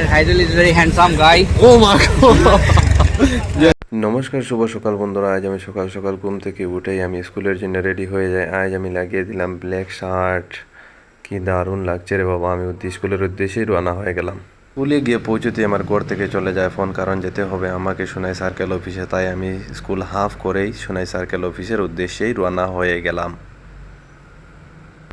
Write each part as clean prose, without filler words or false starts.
Haidul is very handsome guy. Oh my god! নমস্কার, শুভ সকাল বন্ধুরা। আজ আমি সকাল সকাল ঘুম থেকে উঠেই আমি স্কুলের জন্য রেডি হয়ে যাই। আজ আমি লাগিয়ে দিলাম ব্ল্যাক শার্ট। কি দারুণ লাগছে রে বাবা! আমি স্কুলের উদ্দেশ্যেই রওনা হয়ে গেলাম। স্কুলে গিয়ে পৌঁছতে আমার ঘর থেকে চলে যায় ফোন, কারণ যেতে হবে আমাকে সোনাই সার্কেল অফিসে। তাই আমি স্কুল হাফ করেই সোনাই সার্কেল অফিসের উদ্দেশ্যেই রওনা হয়ে গেলাম।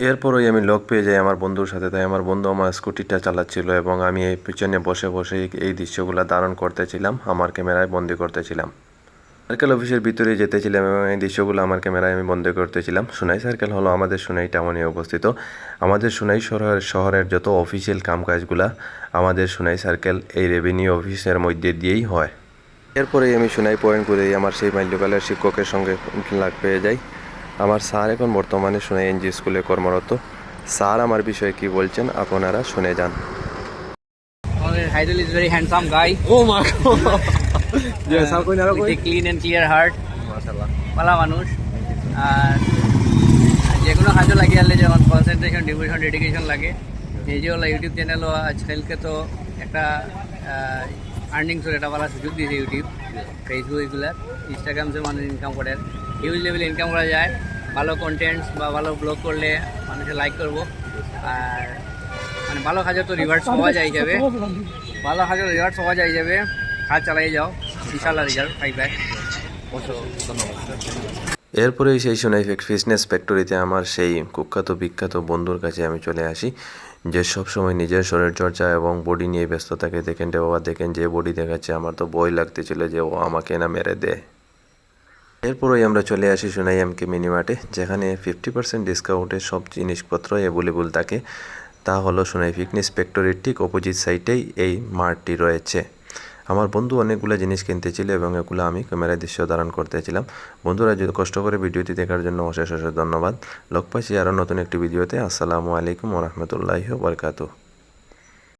এরপরই আমি লক পেয়ে যাই আমার বন্ধুর সাথে। তাই আমার বন্ধু আমার স্কুটিটা চালাচ্ছিল এবং আমি এই পিছনে বসে বসে এই দৃশ্যগুলো ধারণ করতেছিলাম, আমার ক্যামেরায় বন্দি করতেছিলাম। সার্কেল অফিসের ভিতরে যেতেছিলাম এবং এই দৃশ্যগুলো আমার ক্যামেরায় আমি বন্দি করতেছিলাম। সোনাই সার্কেল হলো আমাদের সোনাই টাউনে অবস্থিত। আমাদের সোনাই শহরের যত অফিসিয়াল কামকাজগুলা আমাদের সোনাই সার্কেল এই রেভিনিউ অফিসের মধ্যে দিয়েই হয়। এরপরেই আমি সোনাই পয়েন্ট ঘুরেই আমার সেই বাল্যকালের শিক্ষকের সঙ্গে লাগ পেয়ে যাই। আমার স্যার এখন বর্তমানে সোনাই এনজি স্কুলে কর্মরত। স্যার আমার বিষয়ে কি বলছেন আপনারা শুনে যান। Haidul is very handsome guy. Oh my god! Yes, how can I With a clean and clear heart. মাশাআল্লাহ। ভালো মানুষ। আর যে কোনো কাজও লাগে আলে যেমন কনসেন্ট্রেশন, ডিভোশন, ডেডিকেশন লাগে। এই যে হলো ইউটিউব চ্যানেলও আজকালকে তো একটা আর্নিংসের একটা ভালো সুযোগ দিয়েছে ইউটিউব, ফেসবুক, এগুলো ইনস্টাগ্রাম যে মানুষ ইনকাম করে, হিউজ লেভেলে ইনকাম করা যায়। ভালো কন্টেন্টস বা ভালো ব্লগ করলে মানুষে লাইক করবো। আর মানে ভালো কাজের তো রিভার্স পাওয়া যায় যাবে, ভালো কাজের রিভার্স পাওয়া যায় যাবে। কাজ চালাই যাও, ইনশাল্লাহ রেজাল্ট পাইবে। এরপরেই সেই সোনাই ফিটনেস ফ্যাক্টরিতে আমার সেই কুখ্যাত বিখ্যাত বন্ধুর কাছে আমি চলে আসি, যে সবসময় নিজের শরীরচর্চা এবং বডি নিয়ে ব্যস্ত থাকে। দেখেন রে বাবা, দেখেন যে বডি দেখাচ্ছে, আমার তো ভয় লাগতেছিল যে ও আমাকে না মেরে দেয়। এরপরেই আমরা চলে আসি সোনাই এমকে মিনি মার্টে, যেখানে 50% ডিসকাউন্টে সব জিনিসপত্র অ্যাভেলেবল থাকে। তা হলো সোনাই ফিটনেস ফ্যাক্টরির ঠিক অপোজিট সাইডেই এই মার্টটি রয়েছে। আমার বন্ধু অনেকগুলো জিনিস কিনতেছিল এবং এগুলো আমি ক্যামেরায় দৃশ্য ধারণ করতেছিলাম। বন্ধুরা, যদি কষ্ট করে ভিডিওটি দেখার জন্য অশেষ অশেষ ধন্যবাদ। লোক পাইছি আরও নতুন একটি ভিডিওতে। আসসালামু আলাইকুম ওয়া রাহমাতুল্লাহি ওয়া বারাকাতুহু।